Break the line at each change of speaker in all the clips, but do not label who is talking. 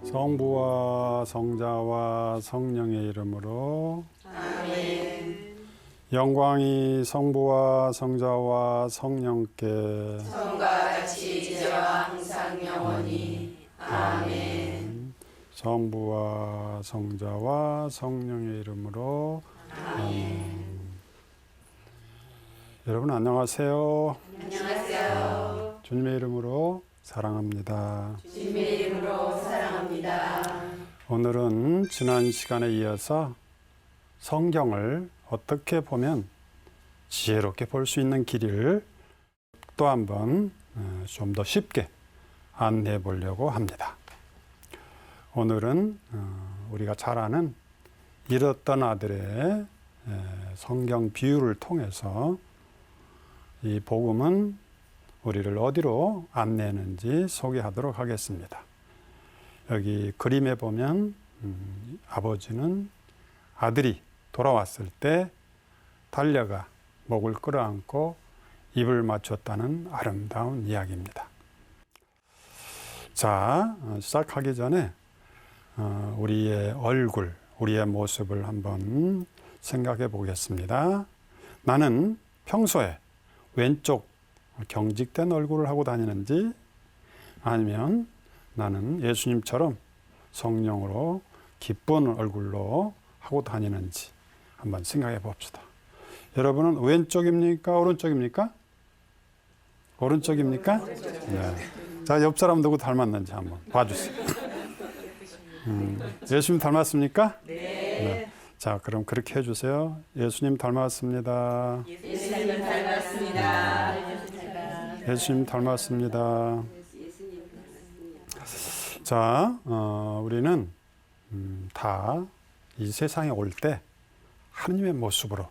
성부와 성자와 성령의 이름으로
아멘.
영광이 성부와 성자와 성령께
성과 같이 이제와 항상 영원히. 아멘.
성부와 성자와 성령의 이름으로
아멘.
여러분 안녕하세요.
안녕하세요.
주님의 이름으로 사랑합니다.
주님의 이름으로 사랑합니다.
오늘은 지난 시간에 이어서 성경을 어떻게 보면 지혜롭게 볼 수 있는 길을 또 한번 좀 더 쉽게 안내해 보려고 합니다. 오늘은 우리가 잘 아는 잃었던 아들의 성경 비유를 통해서 이 복음은 우리를 어디로 안내하는지 소개하도록 하겠습니다. 여기 그림에 보면 아버지는 아들이 돌아왔을 때 달려가 목을 끌어안고 입을 맞췄다는 아름다운 이야기입니다. 자, 시작하기 전에 우리의 얼굴, 우리의 모습을 한번 생각해 보겠습니다. 나는 평소에 왼쪽 경직된 얼굴을 하고 다니는지 아니면 나는 예수님처럼 성령으로 기쁜 얼굴로 하고 다니는지 한번 생각해 봅시다. 여러분은 왼쪽입니까? 오른쪽입니까? 오른쪽입니까? 네. 자, 옆 사람 누구 닮았는지 한번 봐주세요. 예수님 닮았습니까? 네. 자, 그럼 그렇게 해주세요. 예수님 닮았습니다.
예수님 닮았습니다.
예수님 닮았습니다. 자, 우리는 다 이 세상에 올 때 하나님의 모습으로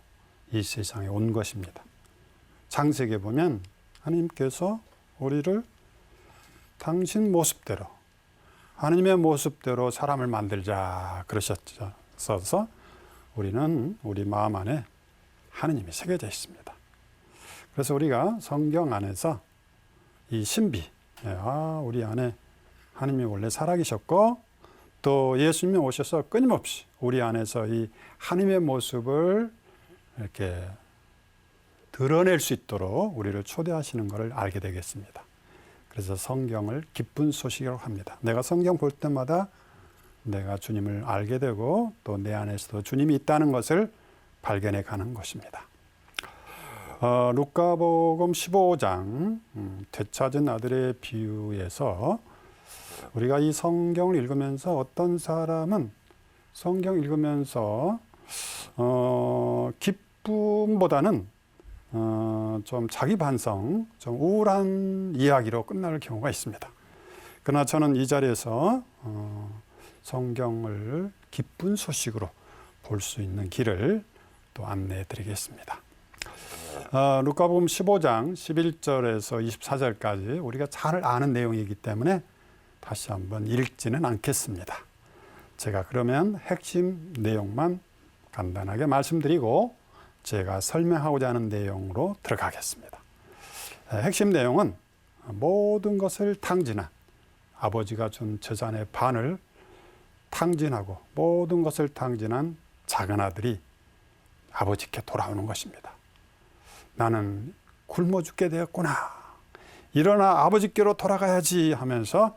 이 세상에 온 것입니다. 창세기에 보면 하나님께서 우리를 당신 모습대로 하나님의 모습대로 사람을 만들자 그러셨어서 우리는 우리 마음 안에 하나님이 새겨져 있습니다. 그래서 우리가 성경 안에서 이 신비, 우리 안에 하나님이 원래 살아계셨고 또 예수님이 오셔서 끊임없이 우리 안에서 이 하나님의 모습을 이렇게 드러낼 수 있도록 우리를 초대하시는 것을 알게 되겠습니다. 그래서 성경을 기쁜 소식이라고 합니다. 내가 성경 볼 때마다 내가 주님을 알게 되고 또 내 안에서도 주님이 있다는 것을 발견해 가는 것입니다. 루카복음 15장 되찾은 아들의 비유에서 우리가 이 성경을 읽으면서 어떤 사람은 성경 읽으면서 기쁨보다는 좀 자기 반성, 좀 우울한 이야기로 끝날 경우가 있습니다. 그러나 저는 이 자리에서 성경을 기쁜 소식으로 볼 수 있는 길을 또 안내해 드리겠습니다. 루카복음 15장 11절에서 24절까지 우리가 잘 아는 내용이기 때문에 다시 한번 읽지는 않겠습니다. 제가 그러면 핵심 내용만 간단하게 말씀드리고 제가 설명하고자 하는 내용으로 들어가겠습니다. 핵심 내용은 모든 것을 탕진한 아버지가 준 재산의 반을 탕진하고 모든 것을 탕진한 작은 아들이 아버지께 돌아오는 것입니다. 나는 굶어 죽게 되었구나. 일어나 아버지께로 돌아가야지 하면서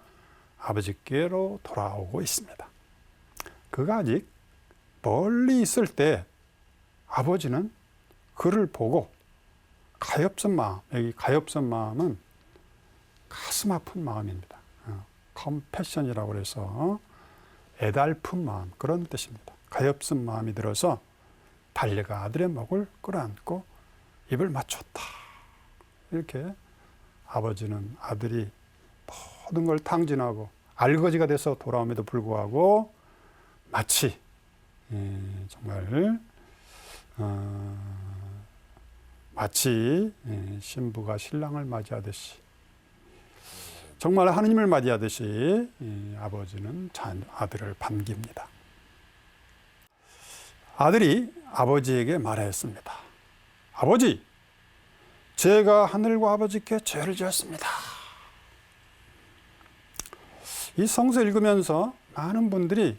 아버지께로 돌아오고 있습니다. 그가 아직 멀리 있을 때 아버지는 그를 보고 가엾은 마음, 여기 가엾은 마음은 가슴 아픈 마음입니다. 컴패션이라고 해서 애달픈 마음, 그런 뜻입니다. 가엾은 마음이 들어서 달려가 아들의 목을 끌어안고 입을 맞췄다. 이렇게 아버지는 아들이 모든 걸 탕진하고 알거지가 돼서 돌아옴에도 불구하고 마치 정말 마치 신부가 신랑을 맞이하듯이 정말 하느님을 맞이하듯이 아버지는 아들을 반깁니다. 아들이 아버지에게 말하였습니다. 아버지, 제가 하늘과 아버지께 죄를 지었습니다. 이 성서 읽으면서 많은 분들이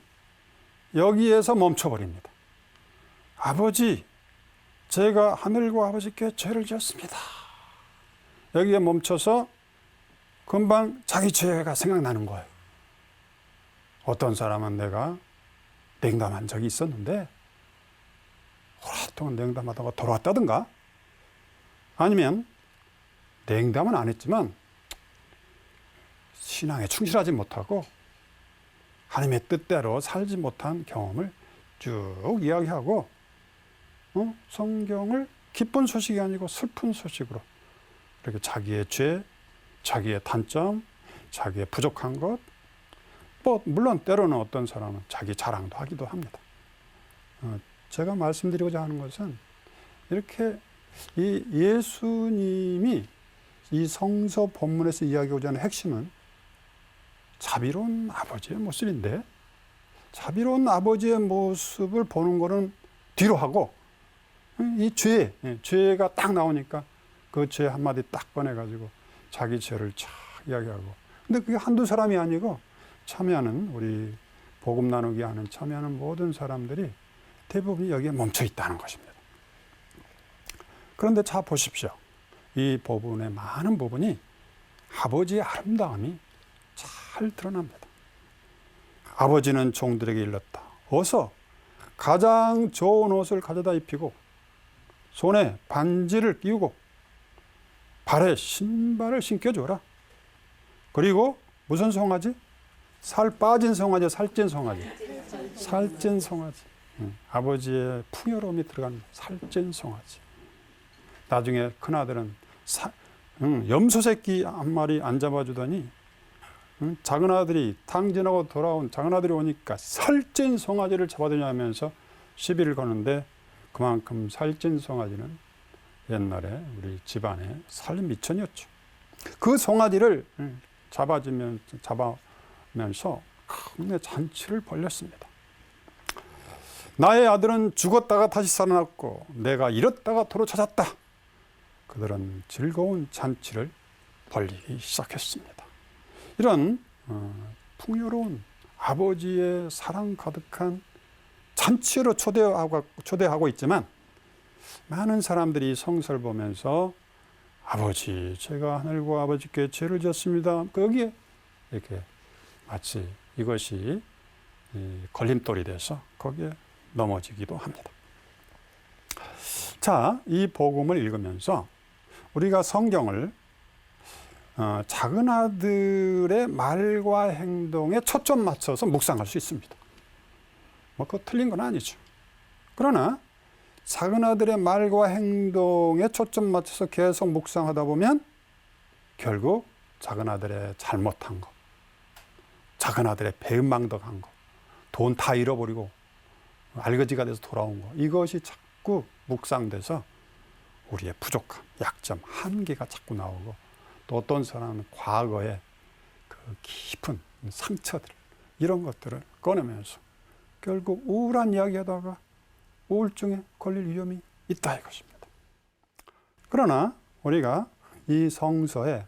여기에서 멈춰버립니다. 아버지, 제가 하늘과 아버지께 죄를 지었습니다. 여기에 멈춰서 금방 자기 죄가 생각나는 거예요. 어떤 사람은 내가 냉담한 적이 있었는데 오랫동안 냉담하다가 돌아왔다든가, 아니면 냉담은 안 했지만 신앙에 충실하지 못하고 하나님의 뜻대로 살지 못한 경험을 쭉 이야기하고 성경을 기쁜 소식이 아니고 슬픈 소식으로 이렇게 자기의 죄, 자기의 단점, 자기의 부족한 것, 물론 때로는 어떤 사람은 자기 자랑도 하기도 합니다. 제가 말씀드리고자 하는 것은 이렇게 이 예수님이 이 성서 본문에서 이야기하고자 하는 핵심은 자비로운 아버지의 모습인데, 자비로운 아버지의 모습을 보는 거는 뒤로 하고 이 죄가 딱 나오니까 그 죄 한마디 딱 꺼내가지고 자기 죄를 쫙 이야기하고, 근데 그게 한두 사람이 아니고 참여하는, 우리 복음 나누기 하는 참여하는 모든 사람들이 대부분이 여기에 멈춰 있다는 것입니다. 그런데 자 보십시오. 이 부분의 많은 부분이 아버지의 아름다움이 잘 드러납니다. 아버지는 종들에게 일렀다. 어서 가장 좋은 옷을 가져다 입히고 손에 반지를 끼우고 발에 신발을 신겨줘라. 그리고 무슨 송아지? 살 빠진 송아지, 살찐 송아지. 살찐 송아지. 아버지의 풍요로움이 들어간 살찐 송아지. 나중에 큰아들은 염소 새끼 한 마리 안 잡아주더니 작은 아들이 탕진하고 돌아온 작은 아들이 오니까 살찐 송아지를 잡아주냐면서 시비를 거는데, 그만큼 살찐 송아지는 옛날에 우리 집안의 살림미천이었죠. 그 송아지를 잡아면서 큰 잔치를 벌였습니다. 나의 아들은 죽었다가 다시 살아났고 내가 잃었다가 도로 찾았다. 그들은 즐거운 잔치를 벌이기 시작했습니다. 이런 풍요로운 아버지의 사랑 가득한 잔치로 초대하고 있지만, 많은 사람들이 성서를 보면서 아버지, 제가 하늘과 아버지께 죄를 지었습니다. 거기에 이렇게 마치 이것이 걸림돌이 돼서 거기에 넘어지기도 합니다. 자, 이 복음을 읽으면서 우리가 성경을 작은 아들의 말과 행동에 초점 맞춰서 묵상할 수 있습니다. 그거 틀린 건 아니죠. 그러나 작은 아들의 말과 행동에 초점 맞춰서 계속 묵상하다 보면 결국 작은 아들의 잘못한 거, 작은 아들의 배은망덕한 거, 돈 다 잃어버리고 알거지가 돼서 돌아온 거, 이것이 자꾸 묵상돼서 우리의 부족함, 약점, 한계가 자꾸 나오고, 또 어떤 사람은 과거의 그 깊은 상처들, 이런 것들을 꺼내면서 결국 우울한 이야기하다가 우울증에 걸릴 위험이 있다 이것입니다. 그러나 우리가 이 성서에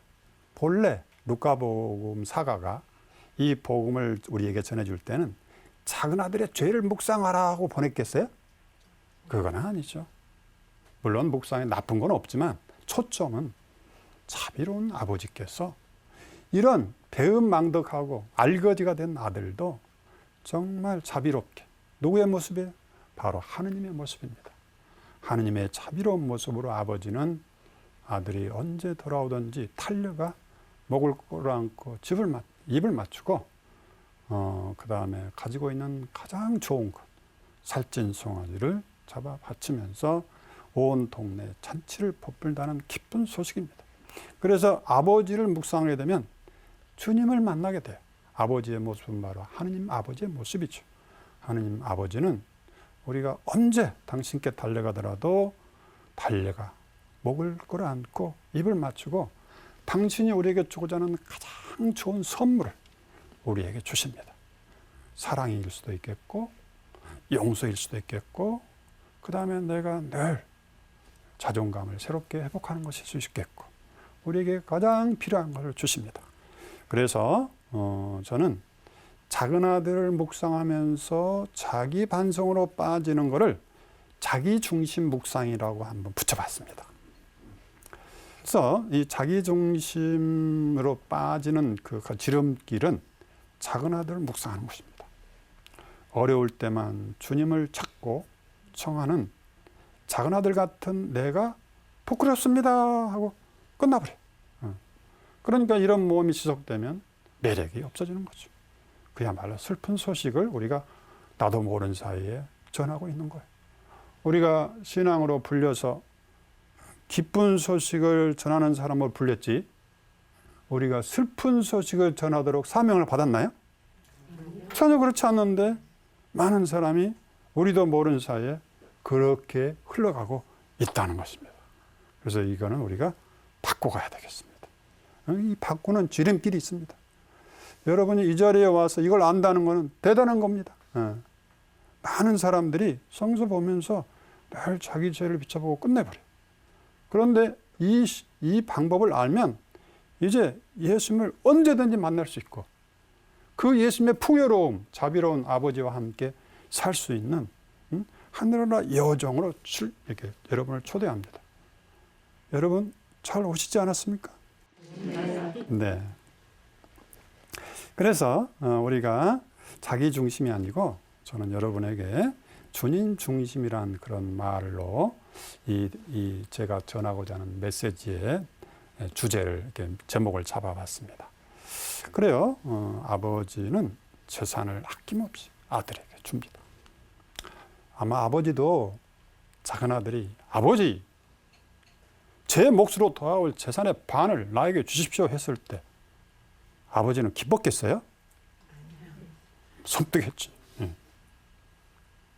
본래 루카복음 사가가 이 복음을 우리에게 전해줄 때는 작은 아들의 죄를 묵상하라고 보냈겠어요? 그건 아니죠. 물론 묵상에 나쁜 건 없지만 초점은 자비로운 아버지께서 이런 배은망덕하고 알거지가 된 아들도 정말 자비롭게, 누구의 모습이에요? 바로 하느님의 모습입니다. 하느님의 자비로운 모습으로 아버지는 아들이 언제 돌아오든지 달려가 목을 끌어안고 입을 맞추고 그 다음에 가지고 있는 가장 좋은 것, 살찐 송아지를 잡아 바치면서 온 동네에 잔치를 베풀다는 기쁜 소식입니다. 그래서 아버지를 묵상하게 되면 주님을 만나게 돼요. 아버지의 모습은 바로 하느님 아버지의 모습이죠. 하느님 아버지는 우리가 언제 당신께 달려가더라도 달려가 목을 끌어안고 입을 맞추고 당신이 우리에게 주고자 하는 가장 좋은 선물을 우리에게 주십니다. 사랑일 수도 있겠고 용서일 수도 있겠고, 그 다음에 내가 늘 자존감을 새롭게 회복하는 것일 수 있겠고, 우리에게 가장 필요한 것을 주십니다. 그래서 저는 작은 아들을 묵상하면서 자기 반성으로 빠지는 것을 자기 중심 묵상이라고 한번 붙여봤습니다. 그래서 이 자기 중심으로 빠지는 그 지름길은 작은 아들을 묵상하는 것입니다. 어려울 때만 주님을 찾고 청하는 작은 아들 같은 내가 부끄럽습니다 하고 끝나버려. 그러니까 이런 모험이 지속되면 매력이 없어지는 거죠. 그야말로 슬픈 소식을 우리가 나도 모르는 사이에 전하고 있는 거예요. 우리가 신앙으로 불려서 기쁜 소식을 전하는 사람을 불렸지 우리가 슬픈 소식을 전하도록 사명을 받았나요? 전혀 그렇지 않는데 많은 사람이 우리도 모르는 사이에 그렇게 흘러가고 있다는 것입니다. 그래서 이거는 우리가 바꿔가야 되겠습니다. 이 바꾸는 지름길이 있습니다. 여러분이 이 자리에 와서 이걸 안다는 것은 대단한 겁니다. 많은 사람들이 성서 보면서 늘 자기 죄를 비춰보고 끝내버려요. 그런데 이 방법을 알면 이제 예수님을 언제든지 만날 수 있고 그 예수님의 풍요로움, 자비로운 아버지와 함께 살 수 있는 하늘나라 여정으로 이렇게 여러분을 초대합니다. 여러분 잘 오시지 않았습니까? 네. 그래서 우리가 자기 중심이 아니고 저는 여러분에게 주님 중심이란 그런 말로 이 제가 전하고자 하는 메시지의 주제를 이렇게 제목을 잡아봤습니다. 그래요. 아버지는 재산을 아낌없이 아들에게 줍니다. 아마 아버지도 작은 아들이 아버지 제 몫으로 돌아올 재산의 반을 나에게 주십시오 했을 때 아버지는 기뻤겠어요? 섬뜩했지.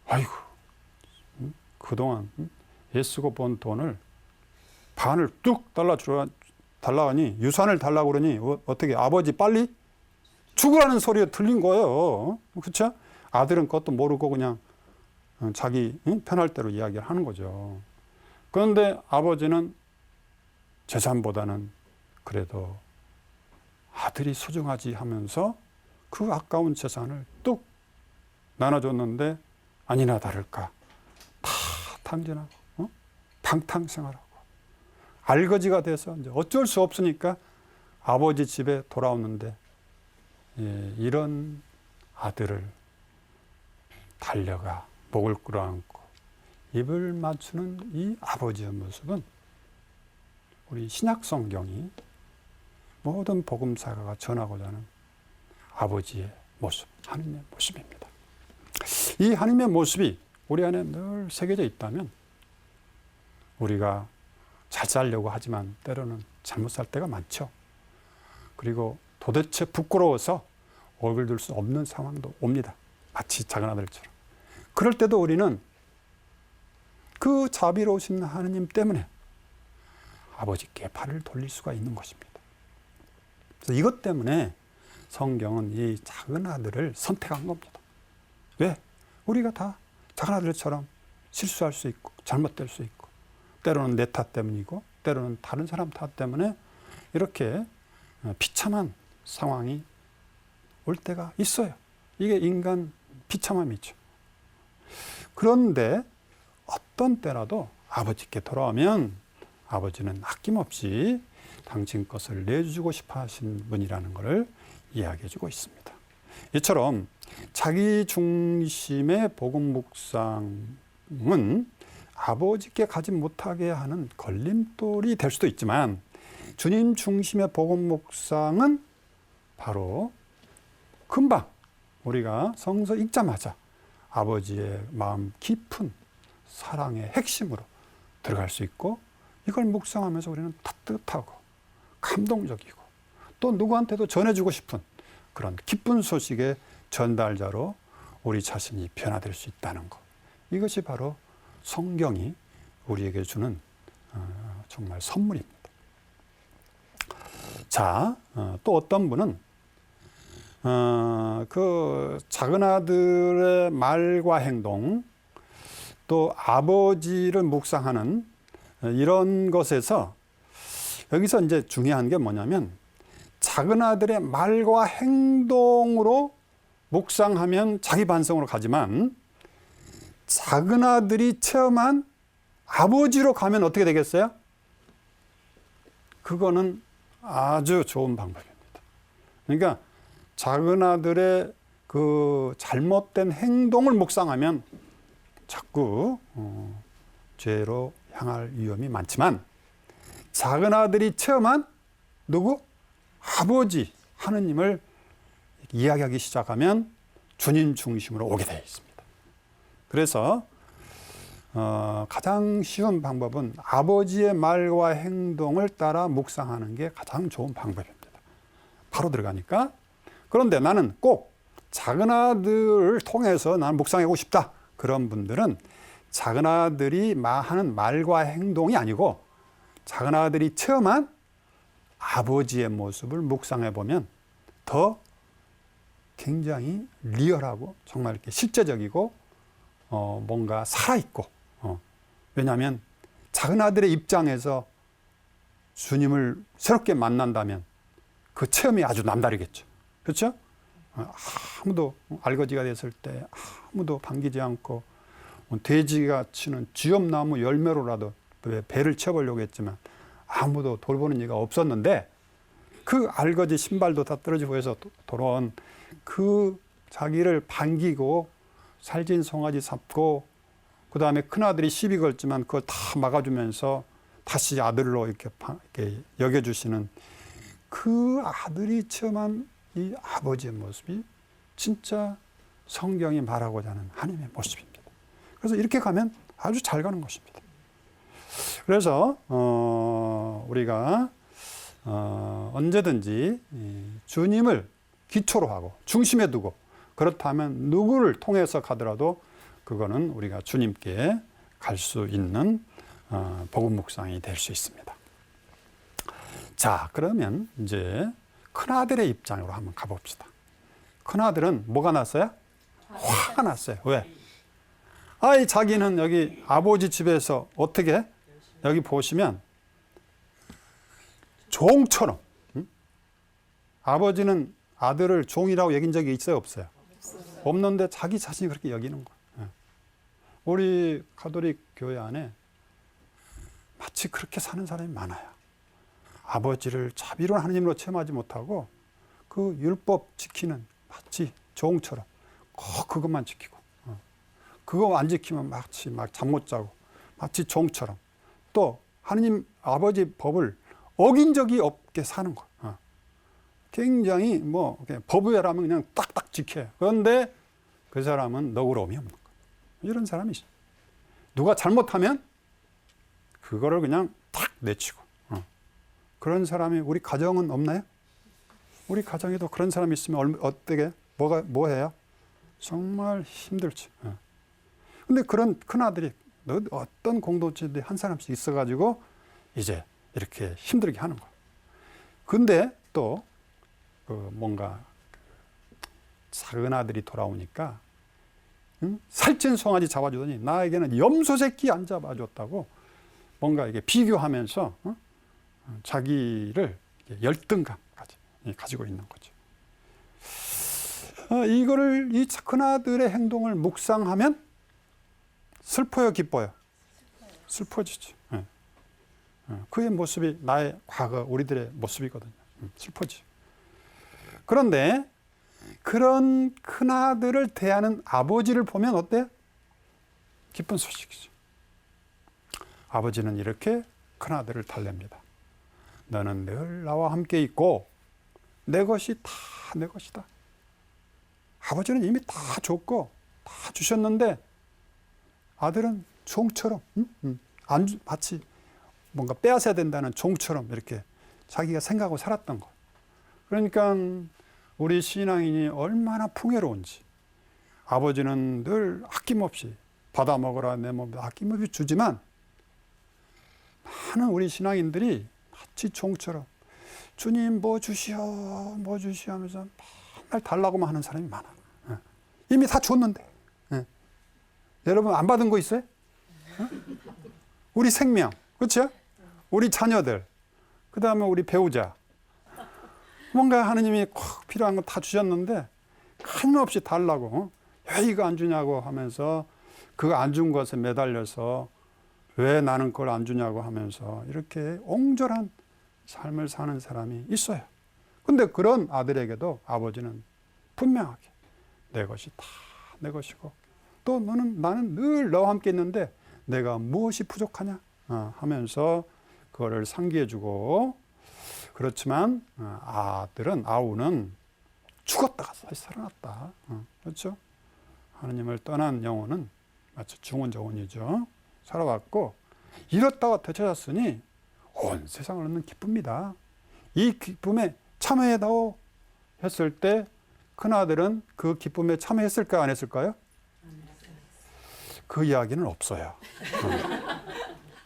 아이고 그동안 애쓰고 번 돈을 반을 뚝 달라하니 유산을 달라고 그러니 어떻게 아버지 빨리 죽으라는 소리가 들린 거예요. 그렇죠? 아들은 그것도 모르고 그냥 자기 편할 대로 이야기를 하는 거죠. 그런데 아버지는 재산보다는 그래도 아들이 소중하지 하면서 그 아까운 재산을 뚝 나눠줬는데 아니나 다를까 다 탕진하고 방탕생활하고 알거지가 돼서 이제 어쩔 수 없으니까 아버지 집에 돌아오는데 이런 아들을 달려가 목을 끌어안고 입을 맞추는 이 아버지의 모습은 우리 신약 성경이 모든 복음사가가 전하고자 하는 아버지의 모습, 하나님의 모습입니다. 이 하나님의 모습이 우리 안에 늘 새겨져 있다면 우리가 잘 살려고 하지만 때로는 잘못 살 때가 많죠. 그리고 도대체 부끄러워서 얼굴 들 수 없는 상황도 옵니다. 마치 작은 아들처럼. 그럴 때도 우리는 그 자비로우신 하느님 때문에 아버지께 발을 돌릴 수가 있는 것입니다. 그래서 이것 때문에 성경은 이 작은 아들을 선택한 겁니다. 왜? 우리가 다 작은 아들처럼 실수할 수 있고 잘못될 수 있고 때로는 내 탓 때문이고 때로는 다른 사람 탓 때문에 이렇게 비참한 상황이 올 때가 있어요. 이게 인간 비참함이죠. 그런데 어떤 때라도 아버지께 돌아오면 아버지는 아낌없이 당신 것을 내주고 싶어 하신 분이라는 것을 이야기해 주고 있습니다. 이처럼 자기 중심의 복음 묵상은 아버지께 가지 못하게 하는 걸림돌이 될 수도 있지만 주님 중심의 복음 묵상은 바로 금방 우리가 성서 읽자마자 아버지의 마음 깊은 사랑의 핵심으로 들어갈 수 있고 이걸 묵상하면서 우리는 따뜻하고 감동적이고 또 누구한테도 전해주고 싶은 그런 기쁜 소식의 전달자로 우리 자신이 변화될 수 있다는 것. 이것이 바로 성경이 우리에게 주는 정말 선물입니다. 자, 또 어떤 분은 그 작은 아들의 말과 행동 또 아버지를 묵상하는 이런 것에서 여기서 이제 중요한 게 뭐냐면 작은 아들의 말과 행동으로 묵상하면 자기 반성으로 가지만 작은 아들이 체험한 아버지로 가면 어떻게 되겠어요? 그거는 아주 좋은 방법입니다. 그러니까 작은 아들의 그 잘못된 행동을 묵상하면 자꾸 죄로 향할 위험이 많지만 작은 아들이 체험한 누구? 아버지 하느님을 이야기하기 시작하면 주님 중심으로 오게 되어 있습니다. 그래서 가장 쉬운 방법은 아버지의 말과 행동을 따라 묵상하는 게 가장 좋은 방법입니다. 바로 들어가니까. 그런데 나는 꼭 작은 아들을 통해서 나는 묵상하고 싶다. 그런 분들은 작은 아들이 하는 말과 행동이 아니고 작은 아들이 체험한 아버지의 모습을 묵상해 보면 더 굉장히 리얼하고 정말 이렇게 실제적이고 뭔가 살아있고 왜냐하면 작은 아들의 입장에서 주님을 새롭게 만난다면 그 체험이 아주 남다르겠죠. 그렇죠? 아무도 알거지가 됐을 때 아무도 반기지 않고 돼지가 치는 쥐엄나무 열매로라도 배를 채워보려고 했지만 아무도 돌보는 이가 없었는데 그 알거지 신발도 다 떨어지고 해서 돌아온 그 자기를 반기고 살진 송아지 잡고 그 다음에 큰아들이 시비 걸지만 그걸 다 막아주면서 다시 아들로 이렇게 여겨주시는 그 아들이 체험한 이 아버지의 모습이 진짜 성경이 말하고자 하는 하나님의 모습입니다. 그래서 이렇게 가면 아주 잘 가는 것입니다. 그래서 우리가 언제든지 주님을 기초로 하고 중심에 두고 그렇다면 누구를 통해서 가더라도 그거는 우리가 주님께 갈 수 있는 복음 묵상이 될 수 있습니다. 자, 그러면 이제 큰아들의 입장으로 한번 가봅시다. 큰아들은 뭐가 났어요? 화가 났어요. 왜? 아이, 자기는 여기 아버지 집에서 어떻게? 여기 보시면 종처럼. 아버지는 아들을 종이라고 여긴 적이 있어요? 없어요? 없는데 자기 자신이 그렇게 여기는 거예요. 우리 가톨릭 교회 안에 마치 그렇게 사는 사람이 많아요. 아버지를 자비로운 하나님으로 체험하지 못하고 그 율법 지키는 마치 종처럼 꼭 그것만 지키고 그거 안 지키면 마치 막 잠 못 자고 마치 종처럼 또 하나님 아버지 법을 어긴 적이 없게 사는 거예요. 굉장히 뭐 법외라면 그냥 딱딱 지켜요. 그런데 그 사람은 너그러움이 없는 거예요. 이런 사람이 있어요. 누가 잘못하면 그거를 그냥 탁 내치고 그런 사람이 우리 가정은 없나요? 우리 가정에도 그런 사람이 있으면 어떻게 뭐 해요? 정말 힘들죠. 근데 그런 큰아들이 어떤 공동체에 한 사람씩 있어가지고 이제 이렇게 힘들게 하는 거예요. 근데 또 뭔가 작은 아들이 돌아오니까 살찐 송아지 잡아주더니 나에게는 염소 새끼 안 잡아줬다고 뭔가 이게 비교하면서 자기를 열등감까지 가지고 있는 거죠. 이거를 이 큰아들의 행동을 묵상하면 슬퍼요, 기뻐요? 슬퍼지죠. 그의 모습이 나의 과거, 우리들의 모습이거든요. 슬퍼지. 그런데 그런 큰아들을 대하는 아버지를 보면 어때요? 기쁜 소식이죠. 아버지는 이렇게 큰아들을 달랩니다. 너는 늘 나와 함께 있고 내 것이 다 내 것이다. 아버지는 이미 다 줬고 다 주셨는데 아들은 종처럼 마치 뭔가 빼앗아야 된다는 종처럼 이렇게 자기가 생각하고 살았던 거. 그러니까 우리 신앙인이 얼마나 풍요로운지 아버지는 늘 아낌없이 받아 먹으라 내 몸 아낌없이 주지만 많은 우리 신앙인들이 마치 종처럼 주님 뭐 주시오 뭐 주시오 하면서 맨날 달라고만 하는 사람이 많아. 이미 다 줬는데. 여러분 안 받은 거 있어요? 우리 생명, 그렇죠? 우리 자녀들, 그 다음에 우리 배우자. 뭔가 하나님이 꼭 필요한 거 다 주셨는데 끊임없이 달라고 왜 이거 안 주냐고 하면서 그 안 준 것에 매달려서 왜 나는 그걸 안 주냐고 하면서 이렇게 옹졸한 삶을 사는 사람이 있어요. 근데 그런 아들에게도 아버지는 분명하게 내 것이 다 내 것이고 또 나는 늘 너와 함께 있는데 내가 무엇이 부족하냐 하면서 그거를 상기해 주고, 그렇지만 아우는 죽었다가 다시 살아났다. 그렇죠? 하나님을 떠난 영혼은 마치 죽은 영혼이죠. 살아왔고 잃었다가 되찾았으니 온 세상을 얻는 기쁨이다. 이 기쁨에 참여해다오 했을 때 큰아들은 그 기쁨에 참여했을까요? 안 했을까요? 그 이야기는 없어요.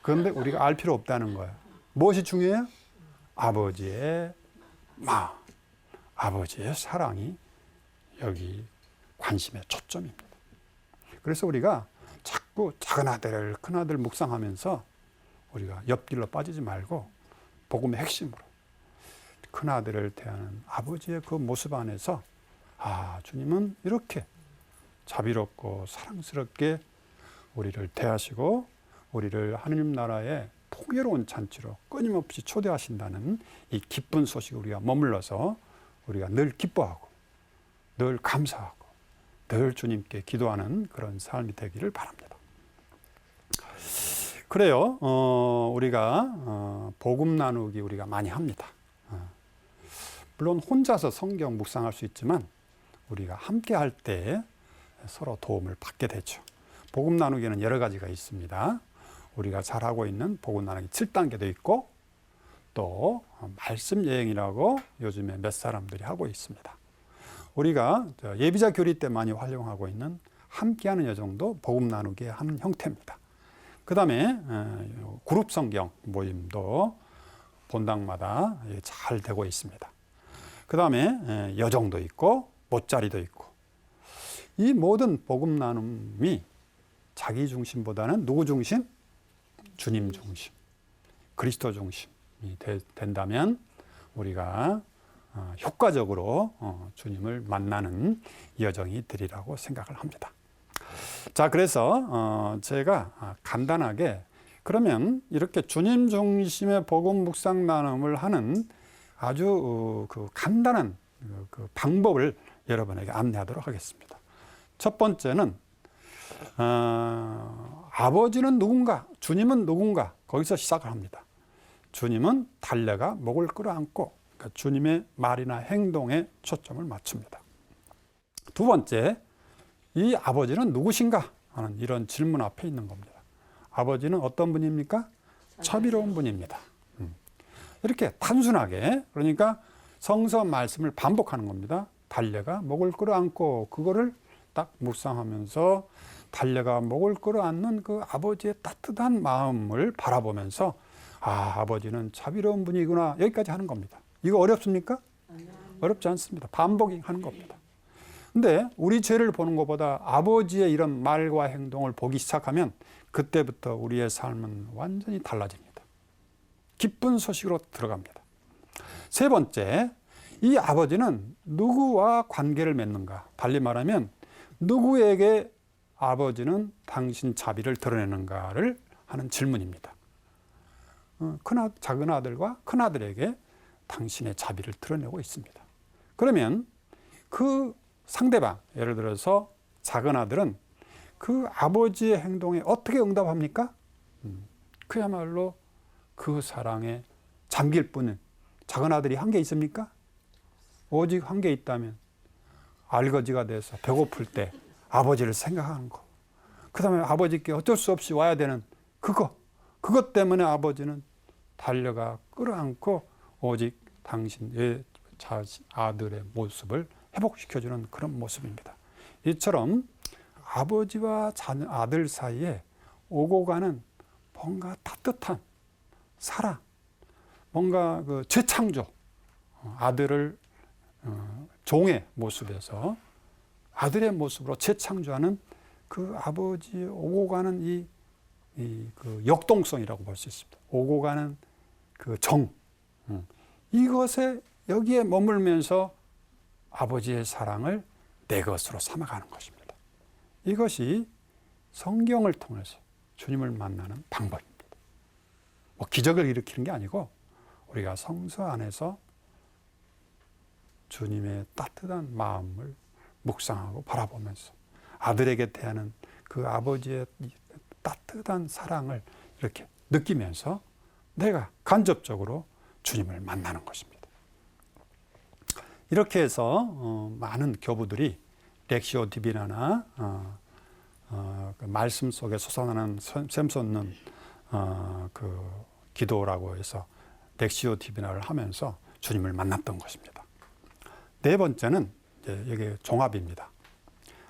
그런데 우리가 알 필요 없다는 거예요. 무엇이 중요해요? 아버지의 마음, 아버지의 사랑이 여기 관심의 초점입니다. 그래서 우리가 자꾸 작은 아들, 큰 아들 묵상하면서 우리가 옆길로 빠지지 말고 복음의 핵심으로 큰 아들을 대하는 아버지의 그 모습 안에서 주님은 이렇게 자비롭고 사랑스럽게 우리를 대하시고 우리를 하느님 나라의 풍요로운 잔치로 끊임없이 초대하신다는 이 기쁜 소식을 우리가 머물러서 우리가 늘 기뻐하고 늘 감사하고 늘 주님께 기도하는 그런 삶이 되기를 바랍니다. 그래요. 우리가 복음 나누기 우리가 많이 합니다. 물론 혼자서 성경 묵상할 수 있지만 우리가 함께 할 때 서로 도움을 받게 되죠. 복음 나누기는 여러 가지가 있습니다. 우리가 잘하고 있는 복음 나누기 7단계도 있고 또 말씀 여행이라고 요즘에 몇 사람들이 하고 있습니다. 우리가 예비자 교리 때 많이 활용하고 있는 함께하는 여정도 복음 나누기의 한 형태입니다. 그 다음에 그룹 성경 모임도 본당마다 잘 되고 있습니다. 그 다음에 여정도 있고 못자리도 있고, 이 모든 복음 나눔이 자기 중심보다는 누구 중심? 주님 중심, 그리스도 중심이 된다면 우리가 효과적으로 주님을 만나는 여정이 되리라고 생각을 합니다. 자, 그래서 제가 간단하게 그러면 이렇게 주님 중심의 복음 묵상 나눔을 하는 아주 그 간단한 그 방법을 여러분에게 안내하도록 하겠습니다. 첫 번째는 아버지는 누군가, 주님은 누군가, 거기서 시작을 합니다. 주님은 달려가 목을 끌어안고, 그러니까 주님의 말이나 행동에 초점을 맞춥니다. 두 번째, 이 아버지는 누구신가 하는 이런 질문 앞에 있는 겁니다. 아버지는 어떤 분입니까? 자비로운 분입니다. 이렇게 단순하게, 그러니까 성서 말씀을 반복하는 겁니다. 달려가 목을 끌어안고, 그거를 딱 묵상하면서 달려가 목을 끌어안는 그 아버지의 따뜻한 마음을 바라보면서 아버지는 자비로운 분이구나, 여기까지 하는 겁니다. 이거 어렵습니까? 어렵지 않습니다. 반복하는 겁니다. 근데 우리 죄를 보는 것보다 아버지의 이런 말과 행동을 보기 시작하면 그때부터 우리의 삶은 완전히 달라집니다. 기쁜 소식으로 들어갑니다. 세 번째, 이 아버지는 누구와 관계를 맺는가? 달리 말하면 누구에게 아버지는 당신 자비를 드러내는가를 하는 질문입니다. 작은 아들과 큰 아들에게 당신의 자비를 드러내고 있습니다. 그러면 그 상대방, 예를 들어서 작은 아들은 그 아버지의 행동에 어떻게 응답합니까? 그야말로 그 사랑에 잠길 뿐은, 작은 아들이 한 게 있습니까? 오직 한 게 있다면 알거지가 돼서 배고플 때 아버지를 생각하는 거, 그 다음에 아버지께 어쩔 수 없이 와야 되는 그것 때문에 아버지는 달려가 끌어안고 오직 당신의 아들의 모습을 회복시켜주는 그런 모습입니다. 이처럼 아버지와 아들 사이에 오고 가는 뭔가 따뜻한 사랑, 뭔가 그 재창조, 아들을 종의 모습에서 아들의 모습으로 재창조하는 그 아버지의 오고 가는 그 역동성이라고 볼 수 있습니다. 오고 가는 그 정, 이것에 여기에 머물면서 아버지의 사랑을 내 것으로 삼아가는 것입니다. 이것이 성경을 통해서 주님을 만나는 방법입니다. 뭐 기적을 일으키는 게 아니고 우리가 성서 안에서 주님의 따뜻한 마음을 묵상하고 바라보면서 아들에게 대하는 그 아버지의 따뜻한 사랑을 이렇게 느끼면서 내가 간접적으로 주님을 만나는 것입니다. 이렇게 해서 많은 교부들이 렉시오 디비나나 그 말씀 속에 솟아나는 샘솟는 그 기도라고 해서 렉시오 디비나를 하면서 주님을 만났던 것입니다. 네 번째는 이제 이게 종합입니다.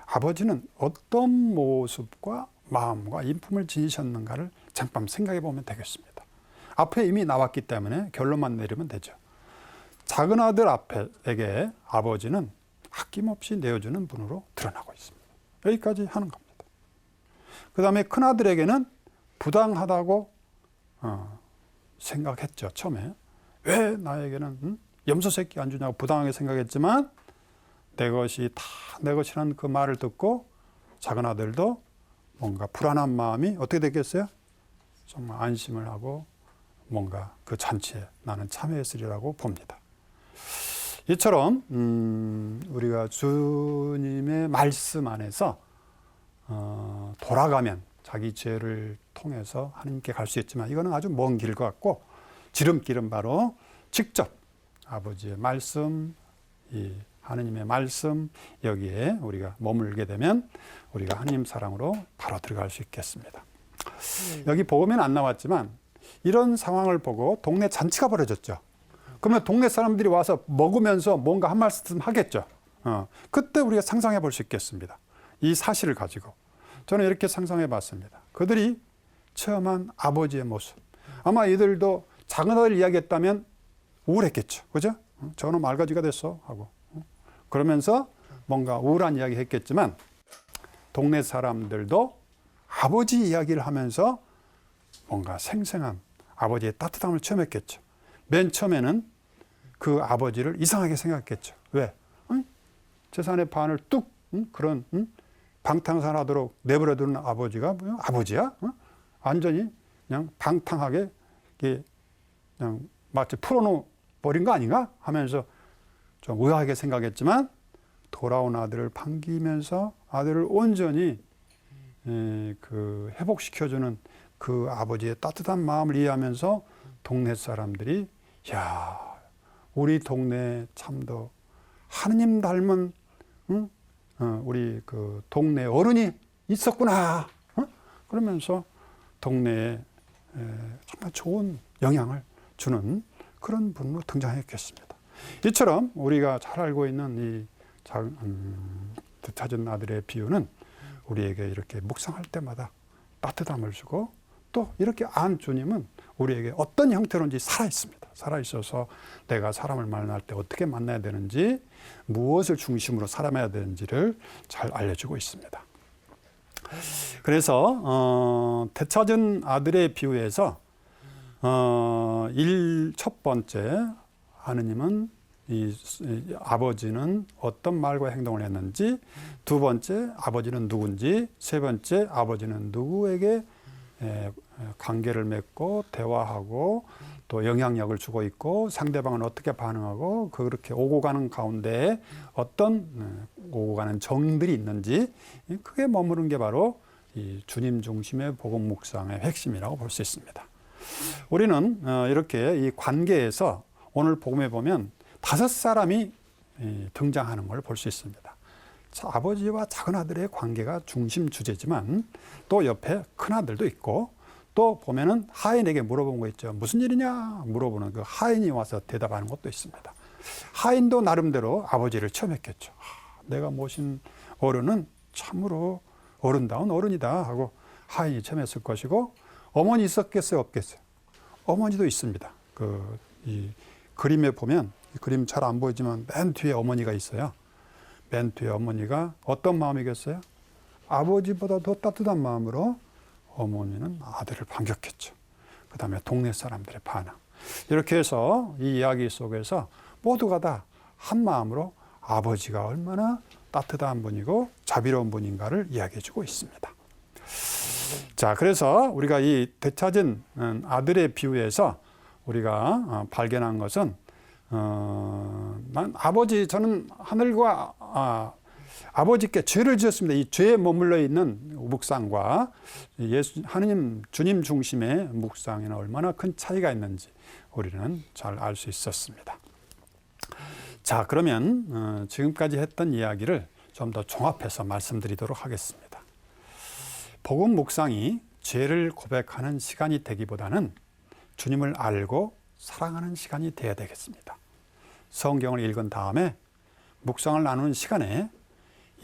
아버지는 어떤 모습과 마음과 인품을 지니셨는가를 잠깐 생각해 보면 되겠습니다. 앞에 이미 나왔기 때문에 결론만 내리면 되죠. 작은 아들 앞에게 아버지는 아낌없이 내어주는 분으로 드러나고 있습니다. 여기까지 하는 겁니다. 그 다음에 큰 아들에게는 부당하다고 생각했죠. 처음에 왜 나에게는 염소 새끼 안 주냐고 부당하게 생각했지만 내 것이 다 내 것이라는 그 말을 듣고 작은 아들도 뭔가 불안한 마음이 어떻게 됐겠어요? 정말 안심을 하고 뭔가 그 잔치에 나는 참여했으리라고 봅니다. 이처럼 우리가 주님의 말씀 안에서 돌아가면 자기 죄를 통해서 하나님께 갈 수 있지만 이거는 아주 먼 길 같고 지름길은 바로 직접 아버지의 말씀, 이 하느님의 말씀 여기에 우리가 머물게 되면 우리가 하느님 사랑으로 바로 들어갈 수 있겠습니다. 여기 보면 안 나왔지만 이런 상황을 보고 동네 잔치가 벌어졌죠. 그러면 동네 사람들이 와서 먹으면서 뭔가 한 말씀 하겠죠. 그때 우리가 상상해 볼 수 있겠습니다. 이 사실을 가지고 저는 이렇게 상상해 봤습니다. 그들이 체험한 아버지의 모습. 아마 이들도 작은 아들 이야기했다면 우울했겠죠. 그죠? 저는 알가지가 됐어 하고 그러면서 뭔가 우울한 이야기 했겠지만 동네 사람들도 아버지 이야기를 하면서 뭔가 생생한 아버지의 따뜻함을 체험했겠죠. 맨 처음에는 그 아버지를 이상하게 생각했겠죠. 왜? 재산의 반을 뚝 그런 방탕살하도록 내버려두는 아버지가 뭐야? 아버지야? 완전히 그냥 방탕하게 그냥 마치 풀어놓은 거 아닌가? 하면서 좀 의아하게 생각했지만 돌아온 아들을 반기면서 아들을 온전히 그 회복시켜주는 그 아버지의 따뜻한 마음을 이해하면서 동네 사람들이 야 우리 동네 참도 하느님 닮은 우리 그 동네 어른이 있었구나 그러면서 동네에 정말 좋은 영향을 주는 그런 분으로 등장했겠습니다. 이처럼 우리가 잘 알고 있는 이 찾은 아들의 비유는 우리에게 이렇게 묵상할 때마다 따뜻함을 주고 또 이렇게 안 주님은 우리에게 어떤 형태로인지 살아있습니다. 살아있어서 내가 사람을 만날 때 어떻게 만나야 되는지 무엇을 중심으로 살아야 되는지를 잘 알려주고 있습니다. 그래서 되찾은 아들의 비유에서 첫 번째 하느님은 이 아버지는 어떤 말과 행동을 했는지, 두 번째 아버지는 누군지, 세 번째 아버지는 누구에게 관계를 맺고 대화하고 또 영향력을 주고 있고 상대방은 어떻게 반응하고 그렇게 오고 가는 가운데 어떤 오고 가는 정들이 있는지 그게 머무른 게 바로 이 주님 중심의 복음 묵상의 핵심이라고 볼 수 있습니다. 우리는 이렇게 이 관계에서 오늘 복음에 보면 5사람이 등장하는 걸 볼 수 있습니다. 아버지와 작은 아들의 관계가 중심 주제지만 또 옆에 큰 아들도 있고 또 보면은 하인에게 물어본 거 있죠. 무슨 일이냐 물어보는 그 하인이 와서 대답하는 것도 있습니다. 하인도 나름대로 아버지를 체험했겠죠. 내가 모신 어른은 참으로 어른다운 어른이다 하고 하인이 체험했을 것이고 어머니 있었겠어요 없겠어요? 어머니도 있습니다. 이 그림에 보면 이 그림 잘 안 보이지만 맨 뒤에 어머니가 있어요. 맨 뒤에 어머니가 어떤 마음이겠어요? 아버지보다 더 따뜻한 마음으로 어머니는 아들을 반겼겠죠. 그 다음에 동네 사람들의 반응. 이렇게 해서 이 이야기 속에서 모두가 다 한 마음으로 아버지가 얼마나 따뜻한 분이고 자비로운 분인가를 이야기해 주고 있습니다. 자, 그래서 우리가 이 되찾은 아들의 비유에서 우리가 발견한 것은 난 저는 하늘과 아버지께 죄를 지었습니다. 이 죄에 머물러 있는 묵상과 하느님 주님 중심의 묵상에는 얼마나 큰 차이가 있는지 우리는 잘 알 수 있었습니다. 자, 그러면 지금까지 했던 이야기를 좀 더 종합해서 말씀드리도록 하겠습니다. 복음 묵상이 죄를 고백하는 시간이 되기보다는 주님을 알고 사랑하는 시간이 되어야 되겠습니다. 성경을 읽은 다음에 묵상을 나누는 시간에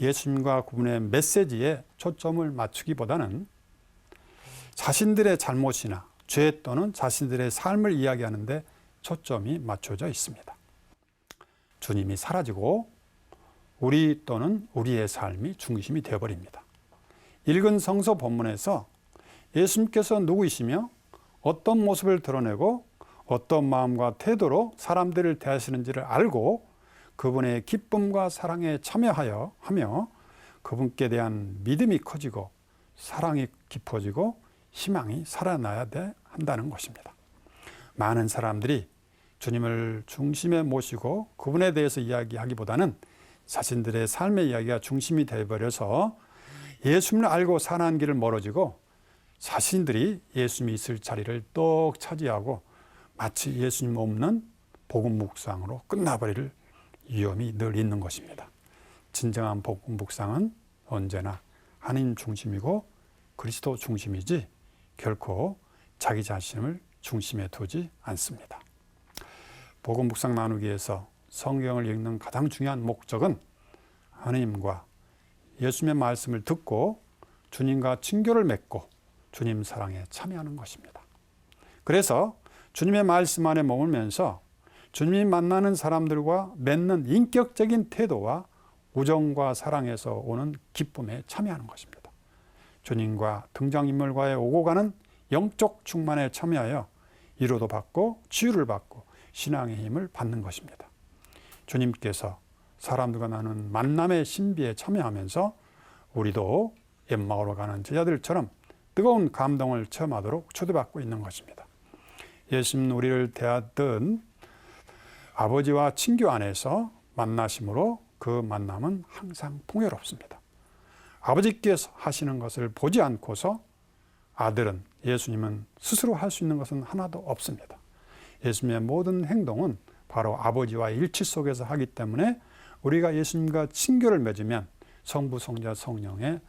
예수님과 그분의 메시지에 초점을 맞추기보다는 자신들의 잘못이나 죄 또는 자신들의 삶을 이야기하는데 초점이 맞춰져 있습니다. 주님이 사라지고 우리 또는 우리의 삶이 중심이 되어버립니다. 읽은 성서 본문에서 예수님께서 누구이시며 어떤 모습을 드러내고 어떤 마음과 태도로 사람들을 대하시는지를 알고 그분의 기쁨과 사랑에 참여하며 그분께 대한 믿음이 커지고 사랑이 깊어지고 희망이 살아나야 한다는 것입니다. 많은 사람들이 주님을 중심에 모시고 그분에 대해서 이야기하기보다는 자신들의 삶의 이야기가 중심이 되어버려서 예수님을 알고 사는 길을 멀어지고 자신들이 예수님이 있을 자리를 똑 차지하고 마치 예수님 없는 복음 묵상으로 끝나버릴 위험이 늘 있는 것입니다. 진정한 복음 묵상은 언제나 하나님 중심이고 그리스도 중심이지 결코 자기 자신을 중심에 두지 않습니다. 복음 묵상 나누기에서 성경을 읽는 가장 중요한 목적은 하나님과 예수님의 말씀을 듣고 주님과 친교를 맺고 주님 사랑에 참여하는 것입니다. 그래서 주님의 말씀 안에 머물면서 주님이 만나는 사람들과 맺는 인격적인 태도와 우정과 사랑에서 오는 기쁨에 참여하는 것입니다. 주님과 등장인물과의 오고 가는 영적 충만에 참여하여 위로도 받고 치유를 받고 신앙의 힘을 받는 것입니다. 주님께서 사람들과 나눈 만남의 신비에 참여하면서 우리도 엠마오로 가는 제자들처럼 뜨거운 감동을 체험하도록 초대받고 있는 것입니다. 예수님은 우리를 대하던 아버지와 친교 안에서 만나심으로 그 만남은 항상 풍요롭습니다. 아버지께서 하시는 것을 보지 않고서 아들은 예수님은 스스로 할 수 있는 것은 하나도 없습니다. 예수님의 모든 행동은 바로 아버지와 일치 속에서 하기 때문에 우리가 예수님과 친교를 맺으면 성부, 성자, 성령의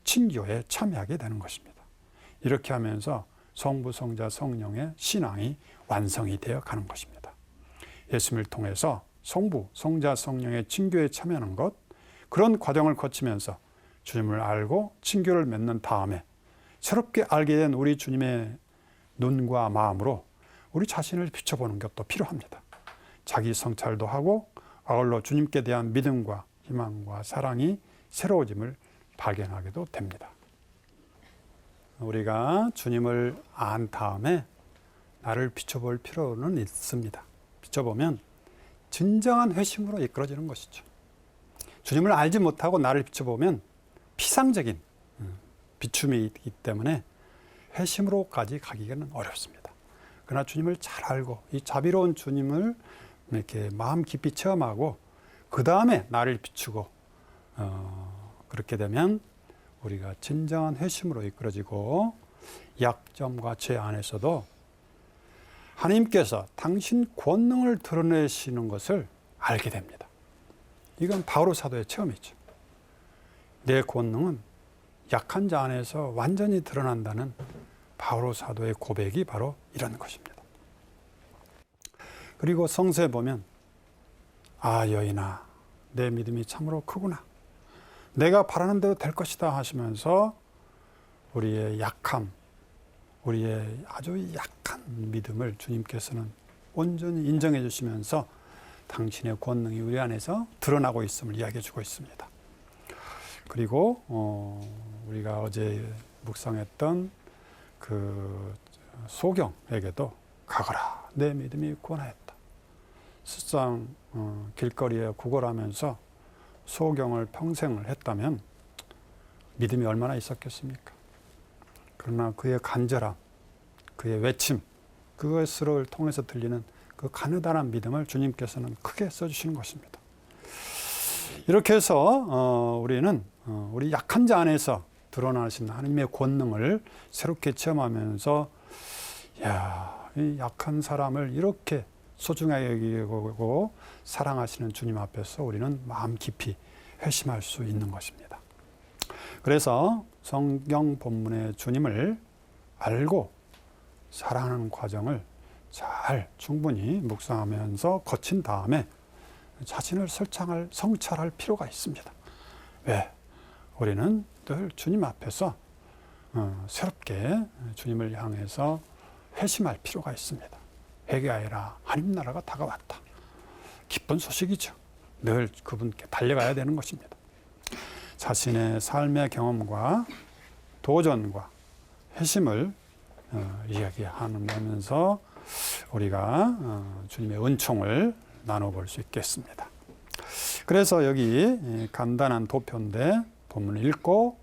친교에 참여하게 되는 것입니다. 이렇게 하면서 성부, 성자, 성령의 신앙이 완성이 되어 가는 것입니다. 예수님을 통해서 성부, 성자, 성령의 친교에 참여하는 것, 그런 과정을 거치면서 주님을 알고 친교를 맺는 다음에 새롭게 알게 된 우리 주님의 눈과 마음으로 우리 자신을 비춰보는 것도 필요합니다. 자기 성찰도 하고 아울러 주님께 대한 믿음과 희망과 사랑이 새로워짐을 발견하게도 됩니다. 우리가 주님을 안 다음에 나를 비춰볼 필요는 있습니다. 비춰보면 진정한 회심으로 이끌어지는 것이죠. 주님을 알지 못하고 나를 비춰보면 피상적인 비춤이 있기 때문에 회심으로까지 가기는 어렵습니다. 그러나 주님을 잘 알고 이 자비로운 주님을 이렇게 마음 깊이 체험하고 그 다음에 나를 비추고 그렇게 되면 우리가 진정한 회심으로 이끌어지고 약점과 죄 안에서도 하나님께서 당신 권능을 드러내시는 것을 알게 됩니다. 이건 바오로 사도의 체험이죠. 내 권능은 약한 자 안에서 완전히 드러난다는 바오로 사도의 고백이 바로 이런 것입니다. 그리고 성서에 보면 여인아 내 믿음이 참으로 크구나. 내가 바라는 대로 될 것이다 하시면서 우리의 약함, 우리의 아주 약한 믿음을 주님께서는 온전히 인정해 주시면서 당신의 권능이 우리 안에서 드러나고 있음을 이야기해 주고 있습니다. 그리고 우리가 어제 묵상했던 그 소경에게도 가거라 내 믿음이 구원하였다. 실상 길거리에 구걸하면서 소경을 평생을 했다면 믿음이 얼마나 있었겠습니까? 그러나 그의 간절함, 그의 외침, 그것을 통해서 들리는 그 가느다란 믿음을 주님께서는 크게 써주시는 것입니다. 이렇게 해서 우리는 우리 약한 자 안에서 드러나신 하나님의 권능을 새롭게 체험하면서 이 약한 사람을 이렇게 소중하게 여기고 사랑하시는 주님 앞에서 우리는 마음 깊이 회심할 수 있는 것입니다. 그래서 성경 본문의 주님을 알고 사랑하는 과정을 잘 충분히 묵상하면서 거친 다음에 자신을 성찰할 필요가 있습니다. 왜? 우리는 늘 주님 앞에서 새롭게 주님을 향해서 회심할 필요가 있습니다. 회개하여라, 하나님 나라가 다가왔다. 기쁜 소식이죠. 늘 그분께 달려가야 되는 것입니다. 자신의 삶의 경험과 도전과 회심을 이야기하면서 우리가 주님의 은총을 나눠볼 수 있겠습니다. 그래서 여기 간단한 도표인데 본문을 읽고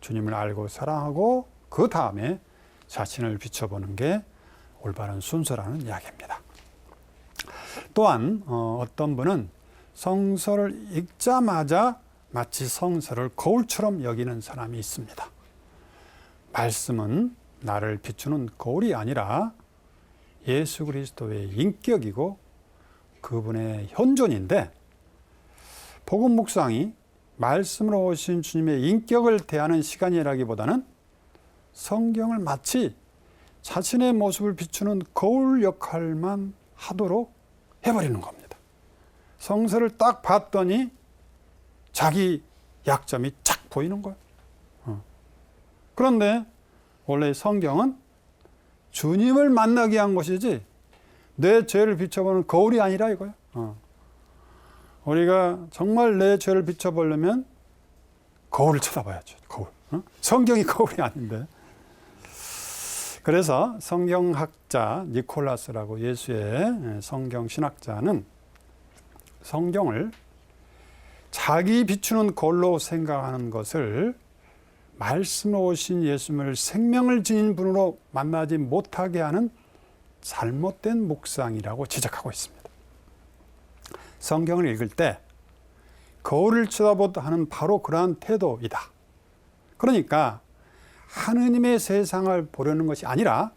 주님을 알고 사랑하고 그 다음에 자신을 비춰보는 게 올바른 순서라는 이야기입니다. 또한 어떤 분은 성서를 읽자마자 마치 성서를 거울처럼 여기는 사람이 있습니다. 말씀은 나를 비추는 거울이 아니라 예수 그리스도의 인격이고 그분의 현존인데 복음 묵상이 말씀으로 오신 주님의 인격을 대하는 시간이라기보다는 성경을 마치 자신의 모습을 비추는 거울 역할만 하도록 해버리는 겁니다. 성서를 딱 봤더니 자기 약점이 착 보이는 거예요. 그런데 원래 성경은 주님을 만나게 한 것이지 내 죄를 비춰보는 거울이 아니라 이거예요. 우리가 정말 내 죄를 비춰보려면 거울을 쳐다봐야죠. 거울. 성경이 거울이 아닌데. 그래서 성경학자 니콜라스라고 예수의 성경 신학자는 성경을 자기 비추는 거울로 생각하는 것을 말씀으로 오신 예수님을 생명을 지닌 분으로 만나지 못하게 하는 잘못된 묵상이라고 지적하고 있습니다. 성경을 읽을 때 거울을 쳐다보다 하는 바로 그러한 태도이다. 그러니까 하느님의 세상을 보려는 것이 아니라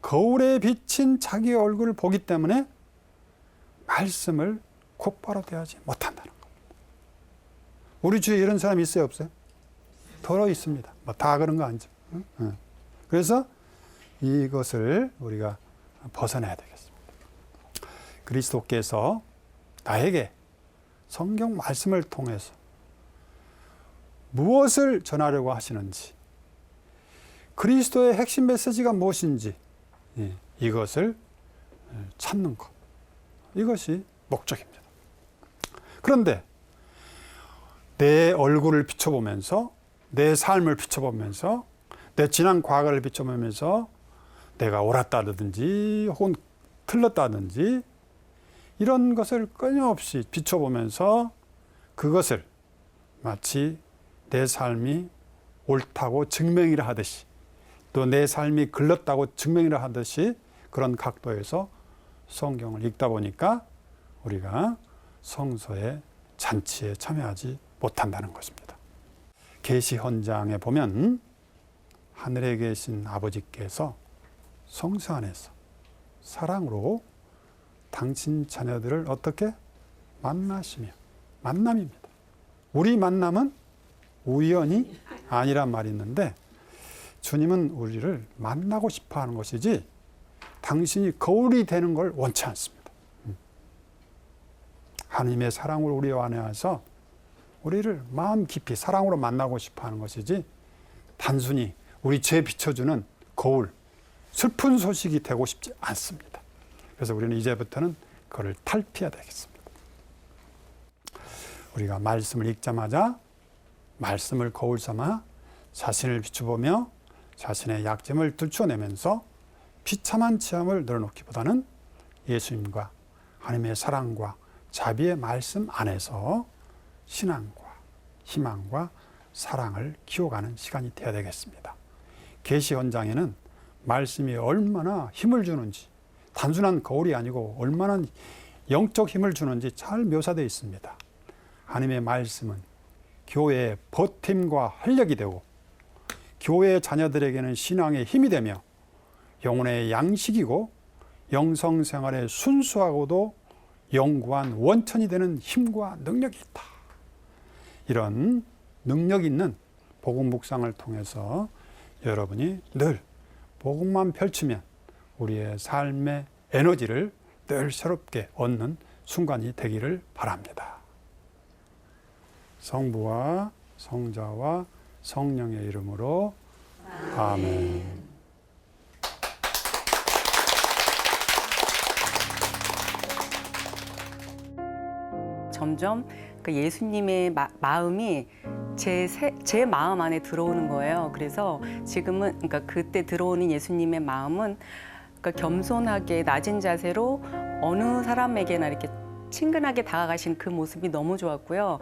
거울에 비친 자기 얼굴을 보기 때문에 말씀을 곧바로 대하지 못한다는 겁니다. 우리 주위에 이런 사람이 있어요, 없어요? 더러 있습니다. 다 그런 거 아니죠. 그래서 이것을 우리가 벗어내야 되겠습니다. 그리스도께서 나에게 성경 말씀을 통해서 무엇을 전하려고 하시는지, 그리스도의 핵심 메시지가 무엇인지 이것을 찾는 것. 이것이 목적입니다. 그런데 내 얼굴을 비춰보면서 내 삶을 비춰보면서 내 지난 과거를 비춰보면서 내가 옳았다든지 혹은 틀렸다든지 이런 것을 끊임없이 비춰보면서 그것을 마치 내 삶이 옳다고 증명이라 하듯이 또 내 삶이 글렀다고 증명이라 하듯이 그런 각도에서 성경을 읽다 보니까 우리가 성서의 잔치에 참여하지 못한다는 것입니다. 계시 현장에 보면 하늘에 계신 아버지께서 성서 안에서 사랑으로 당신 자녀들을 어떻게 만나시며, 만남입니다. 우리 만남은 우연이 아니란 말이 있는데 주님은 우리를 만나고 싶어 하는 것이지 당신이 거울이 되는 걸 원치 않습니다. 하나님의 사랑을 우리 안에 와서 우리를 마음 깊이 사랑으로 만나고 싶어 하는 것이지 단순히 우리 죄 비춰주는 거울, 슬픈 소식이 되고 싶지 않습니다. 그래서 우리는 이제부터는 그걸 탈피해야 되겠습니다. 우리가 말씀을 읽자마자 말씀을 거울 삼아 자신을 비춰보며 자신의 약점을 들춰내면서 비참한 체험을 늘어놓기보다는 예수님과 하나님의 사랑과 자비의 말씀 안에서 신앙과 희망과 사랑을 키워가는 시간이 되어야 되겠습니다. 계시 현장에는 말씀이 얼마나 힘을 주는지, 단순한 거울이 아니고 얼마나 영적 힘을 주는지 잘 묘사되어 있습니다. 하나님의 말씀은 교회의 버팀과 활력이 되고 교회의 자녀들에게는 신앙의 힘이 되며 영혼의 양식이고 영성생활의 순수하고도 영구한 원천이 되는 힘과 능력이 있다. 이런 능력 있는 복음 묵상을 통해서 여러분이 늘 복음만 펼치면 우리의 삶의 에너지를 늘 새롭게 얻는 순간이 되기를 바랍니다. 성부와 성자와 성령의 이름으로 아멘.
점점 그 예수님의 마음이 제 마음 안에 들어오는 거예요. 그래서 지금은 그러니까 그때 들어오는 예수님의 마음은 그러니까 겸손하게 낮은 자세로 어느 사람에게나 이렇게 친근하게 다가가신 그 모습이 너무 좋았고요.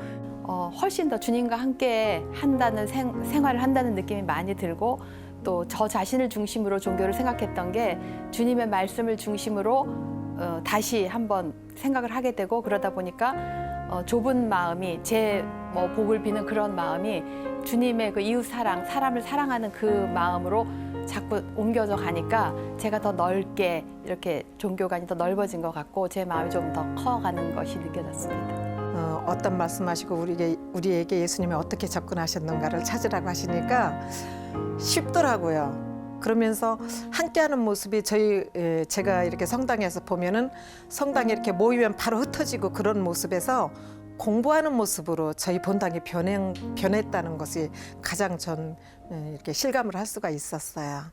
훨씬 더 주님과 함께 한다는 생활을 한다는 느낌이 많이 들고 또 저 자신을 중심으로 종교를 생각했던 게 주님의 말씀을 중심으로 다시 한번 생각을 하게 되고 그러다 보니까 좁은 마음이 제 복을 비는 그런 마음이 주님의 그 이웃 사랑, 사람을 사랑하는 그 마음으로 자꾸 옮겨져 가니까 제가 더 넓게 이렇게 종교관이 더 넓어진 것 같고 제 마음이 좀 더 커가는 것이 느껴졌습니다.
어떤 말씀하시고 우리에게 예수님이 어떻게 접근하셨는가를 찾으라고 하시니까 쉽더라고요. 그러면서 함께하는 모습이 제가 이렇게 성당에서 보면은 성당에 이렇게 모이면 바로 흩어지고 그런 모습에서 공부하는 모습으로 저희 본당이 변했다는 것이 가장 전 이렇게 실감을 할 수가 있었어요.